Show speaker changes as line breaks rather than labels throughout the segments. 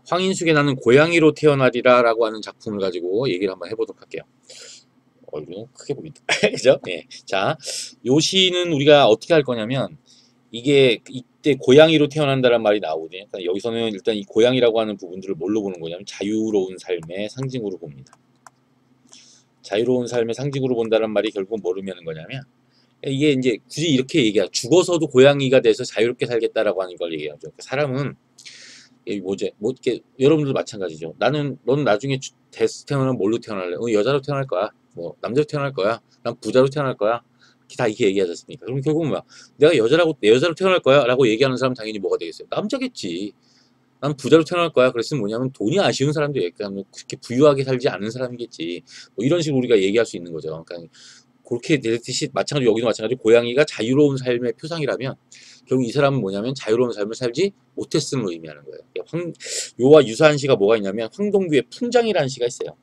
황인숙의 나는 고양이로 태어나리라 라고 하는 작품을 가지고 얘기를 한번 해보도록 할게요. 얼굴은 크게 보인다. 그죠? 예. 자, 요 시는 우리가 어떻게 할 거냐면, 이게 이때 고양이로 태어난다는 말이 나오거든요. 그러니까 여기서는 일단 이 고양이라고 하는 부분들을 뭘로 보는 거냐면 자유로운 삶의 상징으로 봅니다. 자유로운 삶의 상징으로 본다는 말이 결국은 뭘 의미하는 거냐면, 이게 이제 굳이 이렇게 얘기하죠. 죽어서도 고양이가 돼서 자유롭게 살겠다라고 하는 걸 얘기하죠. 그러니까 사람은 뭐지? 뭐 이렇게 여러분들도 마찬가지죠. 넌 나중에 태어나면 뭘로 태어날래? 여자로 태어날 거야. 뭐 남자로 태어날 거야. 난 부자로 태어날 거야. 다 이렇게 얘기하지 않습니까? 그럼 결국은 뭐야? 내가 여자로 태어날 거야라고 얘기하는 사람 당연히 뭐가 되겠어요? 남자겠지. 난 부자로 태어날 거야. 그랬으면 뭐냐면 돈이 아쉬운 사람도 약간 뭐 그렇게 부유하게 살지 않은 사람이겠지. 뭐 이런 식으로 우리가 얘기할 수 있는 거죠. 그러니까 그렇게 되듯이 마찬가지로 여기도 마찬가지로 고양이가 자유로운 삶의 표상이라면 결국 이 사람은 뭐냐면 자유로운 삶을 살지 못했음을 의미하는 거예요. 요와 유사한 시가 뭐가 있냐면 황동규의 풍장이라는 시가 있어요.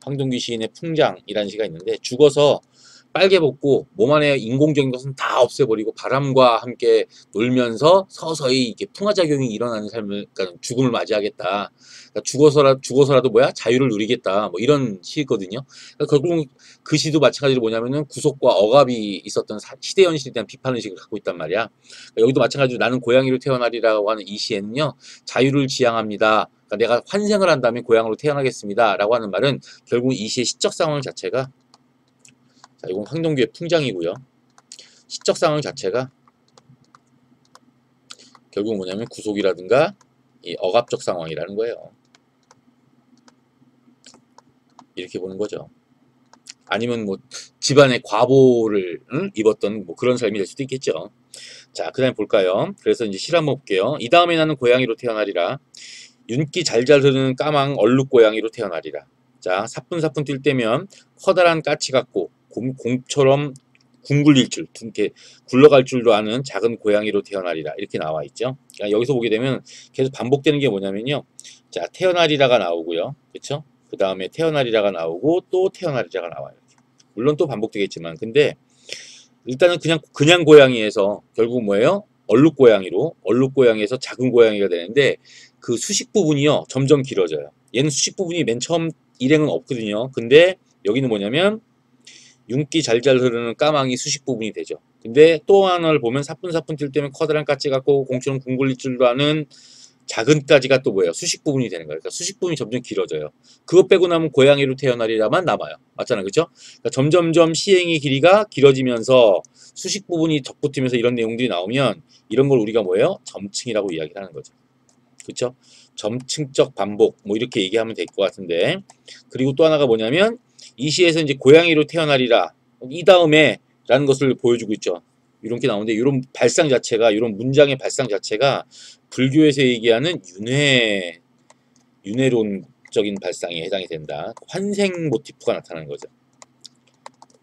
황동규 시인의 풍장이라는 시가 있는데 죽어서 빨개 벗고 몸 안에 인공적인 것은 다 없애버리고 바람과 함께 놀면서 서서히 이렇게 풍화작용이 일어나는 삶을, 그러니까 죽음을 맞이하겠다. 그러니까 죽어서라도 뭐야? 자유를 누리겠다. 뭐 이런 시거든요. 그러니까 결국 그 시도 마찬가지로 뭐냐면은 구속과 억압이 있었던 시대 현실에 대한 비판 의식을 갖고 있단 말이야. 그러니까 여기도 마찬가지로 나는 고양이로 태어나리라고 하는 이 시에는요, 자유를 지향합니다. 그러니까 내가 환생을 한다면 고양이로 태어나겠습니다. 라고 하는 말은 결국 이 시의 시적 상황 자체가, 자, 이건 황동규의 풍장이고요. 시적 상황 자체가 결국 뭐냐면 구속이라든가 이 억압적 상황이라는 거예요. 이렇게 보는 거죠. 아니면 뭐 집안의 과보를 입었던 뭐 그런 삶이 될 수도 있겠죠. 자, 그 다음에 볼까요? 그래서 이제 실 한번 볼게요. 이 다음에 나는 고양이로 태어나리라. 윤기 잘잘 흐르는 까망 얼룩 고양이로 태어나리라. 자, 사뿐사뿐 뛸 때면 커다란 까치 같고 공처럼 굶굴릴 줄, 이렇게 굴러갈 줄도 아는 작은 고양이로 태어나리라. 이렇게 나와 있죠. 그러니까 여기서 보게 되면 계속 반복되는 게 뭐냐면요. 자, 태어나리라가 나오고요. 그렇죠? 그 다음에 태어나리라가 나오고 또 태어나리라가 나와요. 물론 또 반복되겠지만, 근데 일단은 그냥 고양이에서 결국 뭐예요? 얼룩 고양이에서 작은 고양이가 되는데 그 수식 부분이요 점점 길어져요. 얘는 수식 부분이 맨 처음 일행은 없거든요. 근데 여기는 뭐냐면 윤기 잘잘 흐르는 까망이 수식 부분이 되죠. 근데 또 하나를 보면 사뿐사뿐 뛸 때면 커다란 까치 같고 공처럼 궁굴릴 줄도 아는 작은 까지가 또 뭐예요? 수식 부분이 되는 거예요. 그러니까 수식 부분이 점점 길어져요. 그것 빼고 나면 고양이로 태어나리라만 남아요. 맞잖아요. 그죠? 그러니까 점점점 시행의 길이가 길어지면서 수식 부분이 덧붙으면서 이런 내용들이 나오면 이런 걸 우리가 뭐예요? 점층이라고 이야기를 하는 거죠. 그렇죠? 점층적 반복 뭐 이렇게 얘기하면 될 것 같은데, 그리고 또 하나가 뭐냐면 이 시에서 이제 고양이로 태어나리라 이 다음에 라는 것을 보여주고 있죠. 이렇게 나오는데 이런 발상 자체가, 이런 문장의 발상 자체가 불교에서 얘기하는 윤회론적인 발상에 해당이 된다. 환생 모티프가 나타나는 거죠.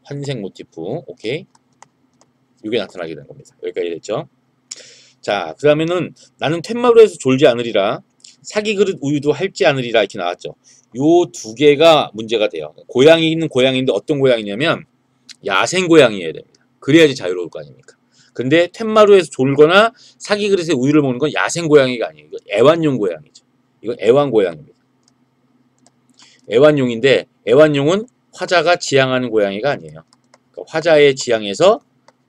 환생 모티프. 오케이. 이게 나타나게 된 겁니다. 여기까지 됐죠. 자, 그 다음에는 나는 텐마루에서 졸지 않으리라. 사기 그릇 우유도 할지 않으리라. 이렇게 나왔죠. 요 두 개가 문제가 돼요. 고양이는 고양이인데 어떤 고양이냐면 야생 고양이여야 됩니다. 그래야지 자유로울 거 아닙니까? 근데 텐마루에서 졸거나 사기 그릇에 우유를 먹는 건 야생 고양이가 아니에요. 이건 애완용 고양이죠. 이건 애완 고양이입니다. 애완용인데 애완용은 화자가 지향하는 고양이가 아니에요. 그러니까 화자의 지향에서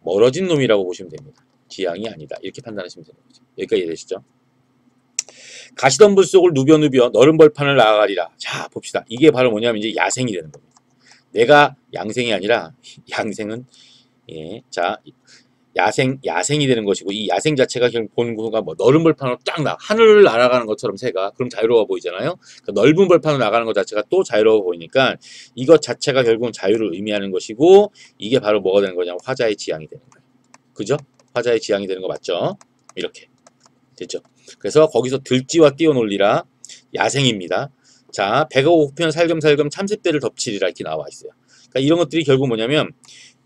멀어진 놈이라고 보시면 됩니다. 지향이 아니다. 이렇게 판단하시면 되는 거죠. 여기까지 이해되시죠? 가시덤불 속을 누벼 너른 벌판을 나아가리라. 자, 봅시다. 이게 바로 뭐냐면 이제 야생이 되는 겁니다. 내가 양생이 아니라 양생은 자, 야생이 되는 것이고, 이 야생 자체가 결국 보는 구가 뭐 넓은 벌판으로 딱 하늘을 날아가는 것처럼 새가 그럼 자유로워 보이잖아요. 그 넓은 벌판으로 나가는 것 자체가 또 자유로워 보이니까 이것 자체가 결국은 자유를 의미하는 것이고, 이게 바로 뭐가 되는 거냐면 화자의 지향이 되는 거예요. 그죠? 화자의 지향이 되는 거 맞죠? 이렇게 됐죠. 그래서 거기서 들쥐와 뛰어놀리라 야생입니다. 자, 배가 고프면 살금살금 참새떼를 덮치리라 이렇게 나와 있어요. 그러니까 이런 것들이 결국 뭐냐면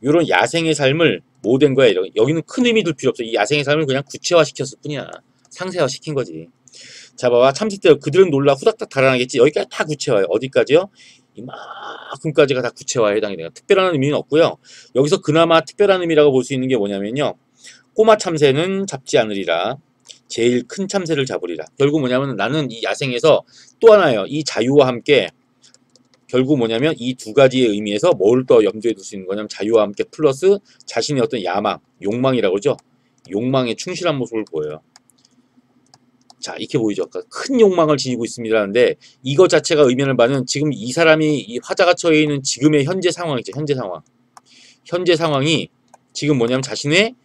이런 야생의 삶을 모된 거야. 여기는 큰 의미 둘 필요 없어. 이 야생의 삶을 그냥 구체화시켰을 뿐이야. 상세화 시킨 거지. 자, 봐봐. 참새떼 그들은 놀라 후닥닥 달아나겠지. 여기까지 다 구체화예요. 어디까지요? 이만큼까지가 다 구체화에 해당이 돼요. 특별한 의미는 없고요. 여기서 그나마 특별한 의미라고 볼 수 있는 게 뭐냐면요. 꼬마 참새는 잡지 않으리라. 제일 큰 참새를 잡으리라. 결국 뭐냐면 나는 이 야생에서 또 하나예요. 이 자유와 함께 결국 뭐냐면 이 두 가지의 의미에서 뭘 더 염두에 둘 수 있는 거냐면 자유와 함께 플러스 자신의 어떤 야망, 욕망이라고 그러죠. 욕망에 충실한 모습을 보여요. 자, 이렇게 보이죠. 그러니까 큰 욕망을 지니고 있습니다는데 이것 자체가 의미하는 바는 지금 이 사람이 이 화자가 처해 있는 지금의 현재 상황이죠. 현재 상황. 현재 상황이 지금 뭐냐면 자신의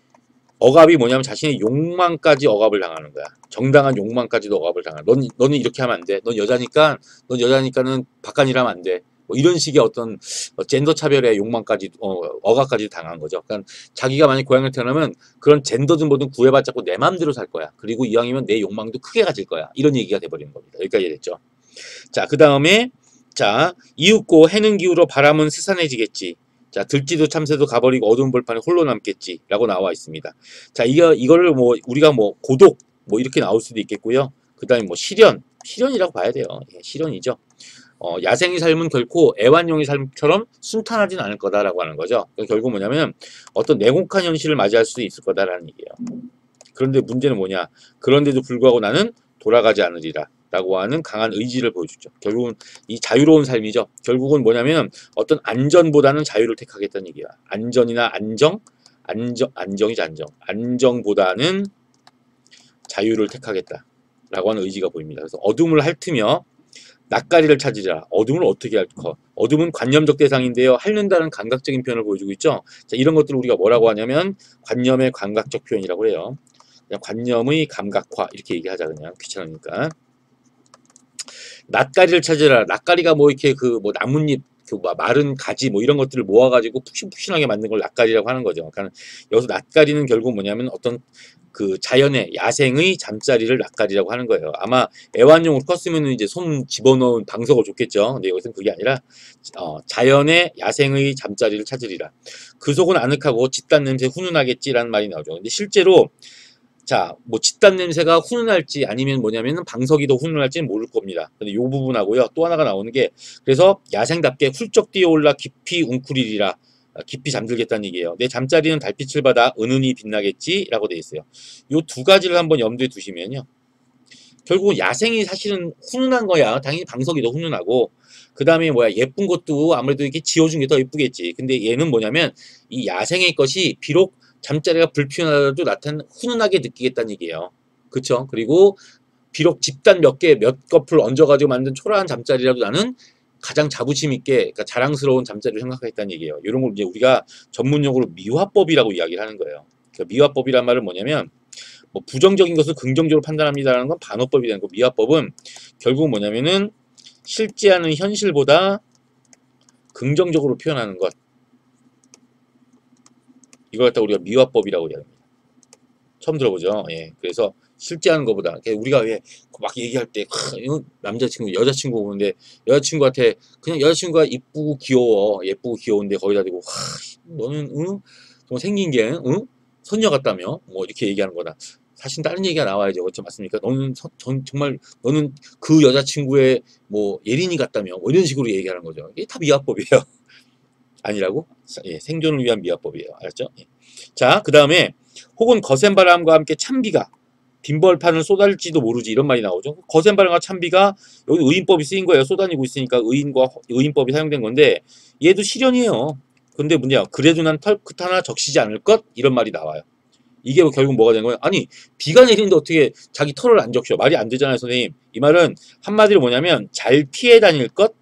억압이 뭐냐면 자신의 욕망까지 억압을 당하는 거야. 정당한 욕망까지도 억압을 당하는. 너는 이렇게 하면 안 돼. 넌 여자니까는 바깥이라면 안 돼. 뭐 이런 식의 어떤 젠더 차별의 욕망까지 억압까지 당한 거죠. 그러니까 자기가 만약 고향을 태어나면 그런 젠더든 뭐든 구애받지 않고 내 마음대로 살 거야. 그리고 이왕이면 내 욕망도 크게 가질 거야. 이런 얘기가 돼버리는 겁니다. 여기까지 됐죠. 자, 그 다음에 자, 이윽고 해는 기울어 바람은 스산해지겠지. 자, 들쥐도 참새도 가버리고 어두운 벌판에 홀로 남겠지 라고 나와 있습니다. 자, 이거를 뭐 우리가 뭐 고독 뭐 이렇게 나올 수도 있겠고요. 그 다음에 뭐 실현이라고 봐야 돼요. 예, 실현이죠. 야생의 삶은 결코 애완용의 삶처럼 순탄하진 않을 거다라고 하는 거죠. 그러니까 결국 뭐냐면 어떤 냉혹한 현실을 맞이할 수 있을 거다라는 얘기예요. 그런데 문제는 뭐냐? 그런데도 불구하고 나는 돌아가지 않으리라. 라고 하는 강한 의지를 보여주죠. 결국은 이 자유로운 삶이죠. 결국은 뭐냐면 어떤 안전보다는 자유를 택하겠다는 얘기야. 안전이나 안정이지 안정. 안정보다는 자유를 택하겠다. 라고 하는 의지가 보입니다. 그래서 어둠을 핥으며 낯가리를 찾으리라. 어둠을 어떻게 핥고? 어둠은 관념적 대상인데요. 핥는다는 감각적인 표현을 보여주고 있죠. 자, 이런 것들을 우리가 뭐라고 하냐면 관념의 감각적 표현이라고 해요. 그냥 관념의 감각화 이렇게 얘기하자 그냥 귀찮으니까. 낯가리를 찾으라. 낯가리가 뭐 이렇게 그 뭐 나뭇잎 그 마른 가지 뭐 이런 것들을 모아가지고 푹신푹신하게 만든 걸 낯가리라고 하는 거죠. 그러니까 여기서 낯가리는 결국 뭐냐면 어떤 그 자연의 야생의 잠자리를 낯가리라고 하는 거예요. 아마 애완용으로 컸으면 이제 손 집어넣은 방석을 줬겠죠. 근데 여기서는 그게 아니라 자연의 야생의 잠자리를 찾으리라. 그 속은 아늑하고 집단 냄새 훈훈하겠지라는 말이 나오죠. 근데 실제로 자, 뭐 집단 냄새가 훈훈할지 아니면 뭐냐면은 방석이 더 훈훈할지는 모를 겁니다. 근데 요 부분하고요. 또 하나가 나오는 게 그래서 야생답게 훌쩍 뛰어올라 깊이 웅크리리라. 깊이 잠들겠다는 얘기예요. 내 잠자리는 달빛을 받아 은은히 빛나겠지라고 돼 있어요. 요 두 가지를 한번 염두에 두시면요. 결국 야생이 사실은 훈훈한 거야. 당연히 방석이 더 훈훈하고 그 다음에 뭐야 예쁜 것도 아무래도 이렇게 지어준 게 더 예쁘겠지. 근데 얘는 뭐냐면 이 야생의 것이 비록 잠자리가 불편하더라도 나타나는 훈훈하게 느끼겠다는 얘기예요. 그쵸? 그리고 비록 집단 몇 커플 얹어가지고 만든 초라한 잠자리라도 나는 가장 자부심 있게 그러니까 자랑스러운 잠자리를 생각하겠다는 얘기예요. 이런 걸 이제 우리가 전문용어로 미화법이라고 이야기를 하는 거예요. 그러니까 미화법이란 말은 뭐냐면 뭐 부정적인 것을 긍정적으로 판단합니다라는 건 반어법이 되는 거. 미화법은 결국 뭐냐면은 실제하는 현실보다 긍정적으로 표현하는 것. 이걸 갖다 우리가 미화법이라고 이야기합니다. 처음 들어보죠. 예. 그래서 실제 하는 것보다 우리가 왜 막 얘기할 때 남자친구, 여자친구 보는데 여자친구한테 그냥 여자친구가 이쁘고 귀여워, 예쁘고 귀여운데 거기다 대고 너는 좀 생긴 게 선녀 같다며 뭐 이렇게 얘기하는 거다. 사실 다른 얘기가 나와야죠. 그렇죠? 맞습니까? 너는 정말 너는 그 여자친구의 뭐 예린이 같다며 뭐 이런 식으로 얘기하는 거죠. 이게 다 미화법이에요. 아니라고? 예, 생존을 위한 미화법이에요. 알았죠? 예. 자, 그 다음에 혹은 거센 바람과 함께 찬비가 빈벌판을 쏟아질지도 모르지 이런 말이 나오죠. 거센 바람과 찬비가 여기 의인법이 쓰인 거예요. 쏟아지고 있으니까 의인법이 사용된 건데 얘도 실현이에요. 근데 문제야. 그래도 난 털끝 하나 적시지 않을 것 이런 말이 나와요. 이게 결국 뭐가 된 거예요? 아니 비가 내리는데 어떻게 자기 털을 안 적셔? 말이 안 되잖아요, 선생님. 이 말은 한마디로 뭐냐면 잘 피해 다닐 것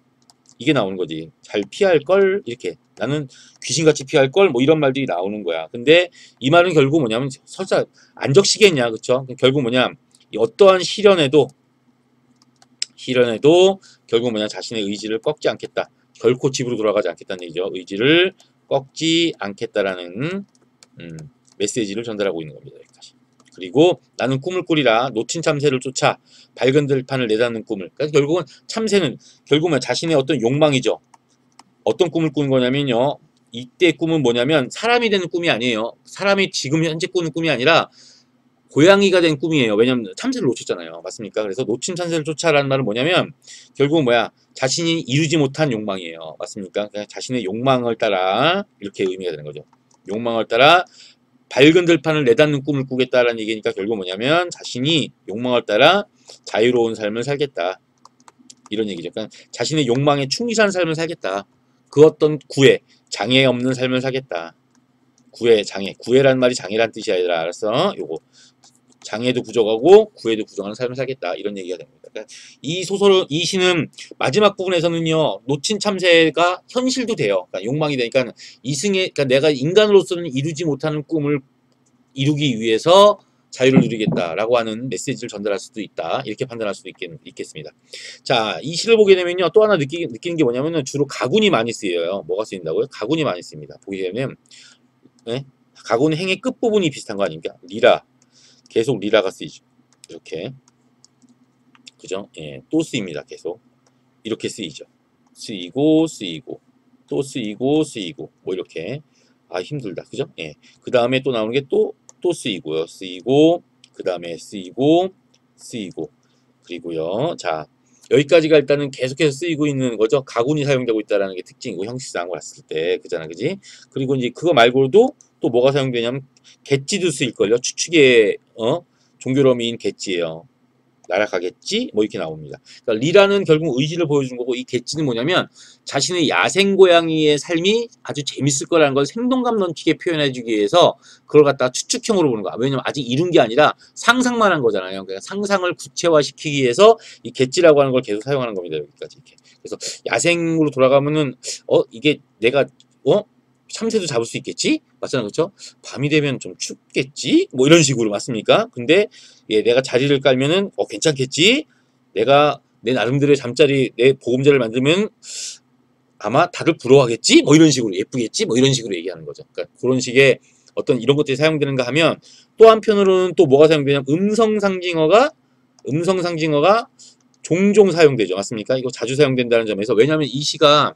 이게 나오는 거지. 잘 피할 걸 이렇게 나는 귀신같이 피할 걸 뭐 이런 말들이 나오는 거야. 근데 이 말은 결국 뭐냐면 설사 안 적시겠냐, 그쵸? 결국 뭐냐 어떠한 시련에도 결국 뭐냐 자신의 의지를 꺾지 않겠다. 결코 집으로 돌아가지 않겠다는 얘기죠. 의지를 꺾지 않겠다라는 메시지를 전달하고 있는 겁니다. 여기까지. 그리고 나는 꿈을 꾸리라 놓친 참새를 쫓아 밝은 들판을 내닫는 꿈을. 그러니까 결국은 참새는 결국은 자신의 어떤 욕망이죠. 어떤 꿈을 꾸는 거냐면요. 이때 꿈은 뭐냐면 사람이 되는 꿈이 아니에요. 사람이 지금 현재 꾸는 꿈이 아니라 고양이가 된 꿈이에요. 왜냐면 참새를 놓쳤잖아요. 맞습니까? 그래서 놓친 참새를 쫓아라는 말은 뭐냐면 결국은 뭐야 자신이 이루지 못한 욕망이에요. 맞습니까? 그냥 자신의 욕망을 따라 이렇게 의미가 되는 거죠. 욕망을 따라 밝은 들판을 내닫는 꿈을 꾸겠다라는 얘기니까 결국 뭐냐면 자신이 욕망을 따라 자유로운 삶을 살겠다. 이런 얘기죠. 그러니까 자신의 욕망에 충실한 삶을 살겠다. 그 어떤 구애, 장애 없는 삶을 살겠다. 구애, 장애. 구애라는 말이 장애란 뜻이 아니라 알았어. 요거. 장애도 부족하고 구애도 부족한 삶을 살겠다. 이런 얘기가 됩니다. 그러니까 이 소설, 이 시는 마지막 부분에서는요. 놓친 참새가 현실도 돼요. 그러니까 욕망이 되니까 이승의, 그러니까 내가 인간으로서는 이루지 못하는 꿈을 이루기 위해서 자유를 누리겠다라고 하는 메시지를 전달할 수도 있다. 이렇게 판단할 수도 있겠습니다. 자, 이 시를 보게 되면요. 또 하나 느끼는 게 뭐냐면은 주로 가군이 많이 쓰여요. 뭐가 쓰인다고요? 가군이 많이 씁니다. 보게 되면, 네? 가군 행의 끝부분이 비슷한 거 아닙니까? 리라. 계속 리라가 쓰이죠. 이렇게. 그죠? 예, 또 쓰입니다. 계속. 이렇게 쓰이죠. 쓰이고, 쓰이고, 또 쓰이고, 쓰이고. 뭐 이렇게. 아, 힘들다. 그죠? 예. 그 다음에 또 나오는 게 또 쓰이고요. 쓰이고, 그 다음에 쓰이고, 쓰이고. 그리고요. 자, 여기까지가 일단은 계속해서 쓰이고 있는 거죠. 가군이 사용되고 있다는 게 특징이고, 형식상으로 봤을 때. 그잖아. 그지? 그리고 이제 그거 말고도 또 뭐가 사용되냐면, 갯지도 쓰일걸요. 추측의, 종교로미인 갯지예요. 날아가겠지? 뭐 이렇게 나옵니다. 그러니까 리라는 결국 의지를 보여주는 거고 이 갯지는 뭐냐면 자신의 야생 고양이의 삶이 아주 재밌을 거라는 걸 생동감 넘치게 표현해주기 위해서 그걸 갖다가 추측형으로 보는 거야. 왜냐면 아직 이룬 게 아니라 상상만 한 거잖아요. 그러니까 상상을 구체화시키기 위해서 이 갯지라고 하는 걸 계속 사용하는 겁니다. 여기까지 이렇게. 그래서 야생으로 돌아가면은 이게 내가 참새도 잡을 수 있겠지? 맞잖아, 그렇죠? 밤이 되면 좀 춥겠지? 뭐 이런 식으로 맞습니까? 근데 예, 내가 자리를 깔면은 괜찮겠지? 내가 내 나름대로의 잠자리, 내 보금자를 만들면 아마 다들 부러워하겠지? 뭐 이런 식으로 예쁘겠지? 뭐 이런 식으로 얘기하는 거죠. 그러니까 그런 식의 어떤 이런 것들이 사용되는가 하면 또 한편으로는 또 뭐가 사용되냐면 음성상징어가 종종 사용되죠. 맞습니까? 이거 자주 사용된다는 점에서 왜냐하면 이 시가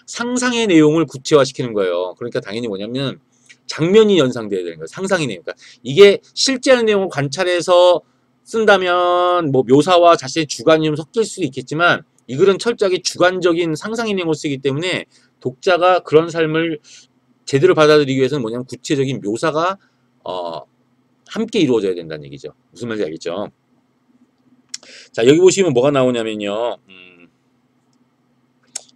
상상의 내용을 구체화시키는 거예요. 그러니까 당연히 뭐냐면 장면이 연상돼야 되는 거예요. 상상의 내용. 그러니까 이게 실제의 내용을 관찰해서 쓴다면 뭐 묘사와 자신의 주관이 좀 섞일 수도 있겠지만 이 글은 철저하게 주관적인 상상의 내용을 쓰기 때문에 독자가 그런 삶을 제대로 받아들이기 위해서는 뭐냐면 구체적인 묘사가 함께 이루어져야 된다는 얘기죠. 무슨 말인지 알겠죠? 자, 여기 보시면 뭐가 나오냐면요.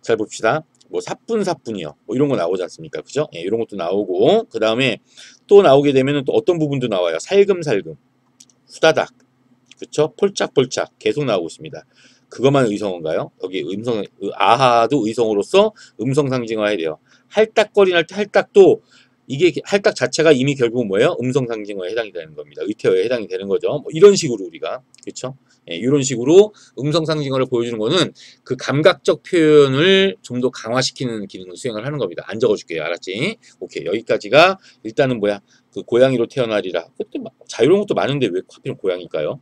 잘 봅시다. 뭐 사뿐사뿐이요. 뭐 이런 거 나오지 않습니까? 그죠? 예, 이런 것도 나오고 그 다음에 또 나오게 되면은 또 어떤 부분도 나와요. 살금살금, 후다닥, 그쵸? 폴짝폴짝 계속 나오고 있습니다. 그것만 의성어인가요? 여기 아하도 의성어로서 음성 상징화해야 돼요. 할딱거리는 할 때 할딱도 이게 할딱 자체가 이미 결국은 뭐예요? 음성 상징어에 해당이 되는 겁니다. 의태어에 해당이 되는 거죠. 뭐 이런 식으로 우리가 그렇죠? 예, 이런 식으로 음성 상징어를 보여주는 거는 그 감각적 표현을 좀 더 강화시키는 기능을 수행을 하는 겁니다. 안 적어줄게요. 알았지? 오케이. 여기까지가 일단은 뭐야? 그 고양이로 태어나리라. 그때 자유로운 것도 많은데 왜 하필 고양이일까요?